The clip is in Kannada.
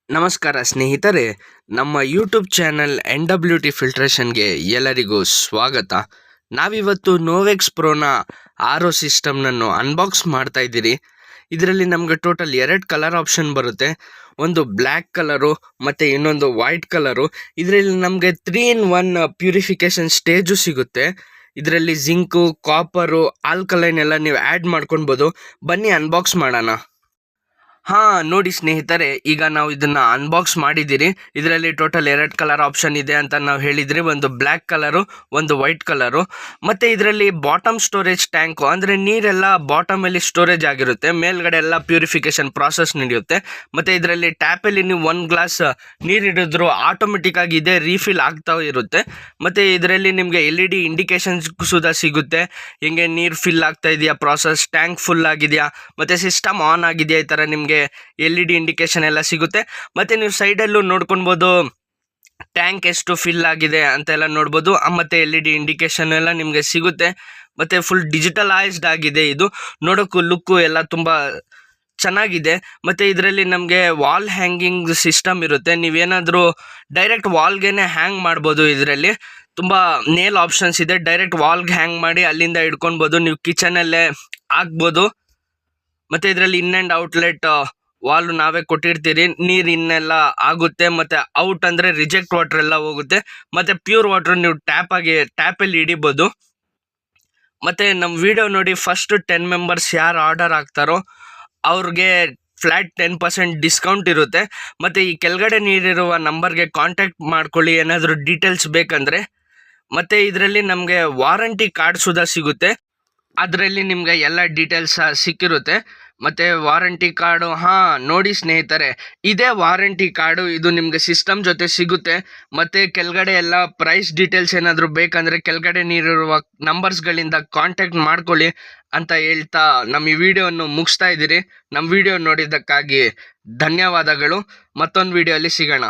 ನಮಸ್ಕಾರ ಸ್ನೇಹಿತರೆ, ನಮ್ಮ ಯೂಟ್ಯೂಬ್ ಚಾನಲ್ NWT ಫಿಲ್ಟ್ರೇಷನ್ಗೆ ಎಲ್ಲರಿಗೂ ಸ್ವಾಗತ. ನಾವಿವತ್ತು ನೋವೆಕ್ಸ್ ಪ್ರೋನ RO ಸಿಸ್ಟಮ್ನನ್ನು ಅನ್ಬಾಕ್ಸ್ ಮಾಡ್ತಾ ಇದ್ದೀರಿ. ಇದರಲ್ಲಿ ನಮಗೆ ಟೋಟಲ್ 2 ಕಲರ್ ಆಪ್ಷನ್ ಬರುತ್ತೆ. ಒಂದು ಬ್ಲ್ಯಾಕ್ ಕಲರು ಮತ್ತು ಇನ್ನೊಂದು ವೈಟ್ ಕಲರು. ಇದರಲ್ಲಿ ನಮಗೆ 3-in-1 ಪ್ಯೂರಿಫಿಕೇಷನ್ ಸ್ಟೇಜು ಸಿಗುತ್ತೆ. ಇದರಲ್ಲಿ ಜಿಂಕು, ಕಾಪರು, ಆಲ್ಕಲೈನ್ ಎಲ್ಲ ನೀವು ಆ್ಯಡ್ ಮಾಡ್ಕೊಳ್ಬೋದು. ಬನ್ನಿ ಅನ್ಬಾಕ್ಸ್ ಮಾಡೋಣ. ನೋಡಿ ಸ್ನೇಹಿತರೆ, ಈಗ ನಾವು ಇದನ್ನ ಅನ್ಬಾಕ್ಸ್ ಮಾಡಿದ್ದೀರಿ. ಇದರಲ್ಲಿ ಟೋಟಲ್ 2 ಕಲರ್ ಆಪ್ಷನ್ ಇದೆ ಅಂತ ನಾವು ಹೇಳಿದ್ರಿ. ಒಂದು ಬ್ಲ್ಯಾಕ್ ಕಲರು, ಒಂದು ವೈಟ್ ಕಲರು. ಮತ್ತು ಇದರಲ್ಲಿ ಬಾಟಮ್ ಸ್ಟೋರೇಜ್ ಟ್ಯಾಂಕು, ಅಂದರೆ ನೀರೆಲ್ಲ ಬಾಟಮಲ್ಲಿ ಸ್ಟೋರೇಜ್ ಆಗಿರುತ್ತೆ, ಮೇಲ್ಗಡೆ ಎಲ್ಲ ಪ್ಯೂರಿಫಿಕೇಷನ್ ಪ್ರಾಸೆಸ್ ನಡೆಯುತ್ತೆ. ಮತ್ತು ಇದರಲ್ಲಿ ಟ್ಯಾಪಲ್ಲಿ ನೀವು 1 ಗ್ಲಾಸ್ ನೀರು ಹಿಡಿದ್ರು ಆಟೋಮೆಟಿಕ್ಕಾಗಿ ಇದೇ ರೀಫಿಲ್ ಆಗ್ತಾ ಇರುತ್ತೆ. ಮತ್ತು ಇದರಲ್ಲಿ ನಿಮಗೆ LED ಇಂಡಿಕೇಶನ್ಸ್ ಸುಧಾ ಸಿಗುತ್ತೆ. ಹಿಂಗೆ ನೀರು ಫಿಲ್ ಆಗ್ತಾ ಇದೆಯಾ, ಪ್ರಾಸೆಸ್ ಟ್ಯಾಂಕ್ ಫುಲ್ ಆಗಿದೆಯಾ, ಮತ್ತು ಸಿಸ್ಟಮ್ ಆನ್ ಆಗಿದೆಯಾ, ಈ ಥರ ನಿಮಗೆ LED ಇಂಡಿಕೇಶನ್ ಎಲ್ಲ ಸಿಗುತ್ತೆ. ಮತ್ತು ನೀವು ಸೈಡಲ್ಲೂ ನೋಡ್ಕೊಳ್ಬೋದು ಟ್ಯಾಂಕ್ ಎಷ್ಟು ಫಿಲ್ ಆಗಿದೆ ಅಂತೆಲ್ಲ ನೋಡ್ಬೋದು. ಮತ್ತು LED ಇಂಡಿಕೇಶನ್ ಎಲ್ಲ ನಿಮಗೆ ಸಿಗುತ್ತೆ. ಮತ್ತು ಫುಲ್ ಡಿಜಿಟಲೈಸ್ಡ್ ಆಗಿದೆ. ಇದು ನೋಡೋಕ್ಕೂ ಲುಕ್ಕು ಎಲ್ಲ ತುಂಬ ಚೆನ್ನಾಗಿದೆ. ಮತ್ತು ಇದರಲ್ಲಿ ನಮಗೆ ವಾಲ್ ಹ್ಯಾಂಗಿಂಗ್ ಸಿಸ್ಟಮ್ ಇರುತ್ತೆ. ನೀವೇನಾದರೂ ಡೈರೆಕ್ಟ್ ವಾಲ್ಗೇನೆ ಹ್ಯಾಂಗ್ ಮಾಡ್ಬೋದು. ಇದರಲ್ಲಿ ತುಂಬ ನೇಲ್ ಆಪ್ಷನ್ಸ್ ಇದೆ. ಡೈರೆಕ್ಟ್ ವಾಲ್ಗೆ ಹ್ಯಾಂಗ್ ಮಾಡಿ ಅಲ್ಲಿಂದ ಹಿಡ್ಕೊಳ್ಬೋದು. ನೀವು ಕಿಚನಲ್ಲೇ ಹಾಕ್ಬೋದು. ಮತ್ತು ಇದರಲ್ಲಿ ಇನ್ ಆ್ಯಂಡ್ ಔಟ್ಲೆಟ್ ವಾಲ್ ನಾವೇ ಕೊಟ್ಟಿರ್ತೀರಿ. ನೀರು ಇನ್ನೆಲ್ಲ ಆಗುತ್ತೆ. ಮತ್ತು ಔಟ್ ಅಂದರೆ ರಿಜೆಕ್ಟ್ ವಾಟರ್ ಎಲ್ಲ ಹೋಗುತ್ತೆ. ಮತ್ತು ಪ್ಯೂರ್ ವಾಟರ್ ನೀವು ಟ್ಯಾಪಲ್ಲಿ ಹಿಡಿಬೋದು. ಮತ್ತು ನಮ್ಮ ವಿಡಿಯೋ ನೋಡಿ ಫಸ್ಟ್ 10 ಮೆಂಬರ್ಸ್ ಯಾರು ಆರ್ಡರ್ ಆಗ್ತಾರೋ ಅವ್ರಿಗೆ ಫ್ಲ್ಯಾಟ್ 10% ಡಿಸ್ಕೌಂಟ್ ಇರುತ್ತೆ. ಮತ್ತು ಈ ಕೆಳಗಡೆ ನೀಡಿರುವ ನಂಬರ್ಗೆ ಕಾಂಟ್ಯಾಕ್ಟ್ ಮಾಡ್ಕೊಳ್ಳಿ ಏನಾದರೂ ಡೀಟೇಲ್ಸ್ ಬೇಕಂದರೆ. ಮತ್ತು ಇದರಲ್ಲಿ ನಮಗೆ ವಾರಂಟಿ ಕಾರ್ಡ್ ಸುಧಾ ಸಿಗುತ್ತೆ. ಅದರಲ್ಲಿ ನಿಮಗೆ ಎಲ್ಲ ಡೀಟೇಲ್ಸ್ ಸಿಕ್ಕಿರುತ್ತೆ. ಮತ್ತು ವಾರಂಟಿ ಕಾರ್ಡು ನೋಡಿ ಸ್ನೇಹಿತರೆ, ಇದೇ ವಾರಂಟಿ ಕಾರ್ಡು. ಇದು ನಿಮಗೆ ಸಿಸ್ಟಮ್ ಜೊತೆ ಸಿಗುತ್ತೆ. ಮತ್ತು ಕೆಳಗಡೆ ಎಲ್ಲ ಪ್ರೈಸ್ ಡೀಟೇಲ್ಸ್ ಏನಾದರೂ ಬೇಕಂದರೆ ಕೆಳಗಡೆ ನೀಡಿರುವ ನಂಬರ್ಸ್ಗಳಿಂದ ಕಾಂಟ್ಯಾಕ್ಟ್ ಮಾಡ್ಕೊಳ್ಳಿ ಅಂತ ಹೇಳ್ತಾ ನಮ್ಮ ಈ ವಿಡಿಯೋವನ್ನು ಮುಗಿಸ್ತಾ ಇದ್ದೀರಿ. ನಮ್ಮ ವಿಡಿಯೋ ನೋಡಿದ್ದಕ್ಕಾಗಿ ಧನ್ಯವಾದಗಳು. ಮತ್ತೊಂದು ವಿಡಿಯೋಲಿ ಸಿಗೋಣ.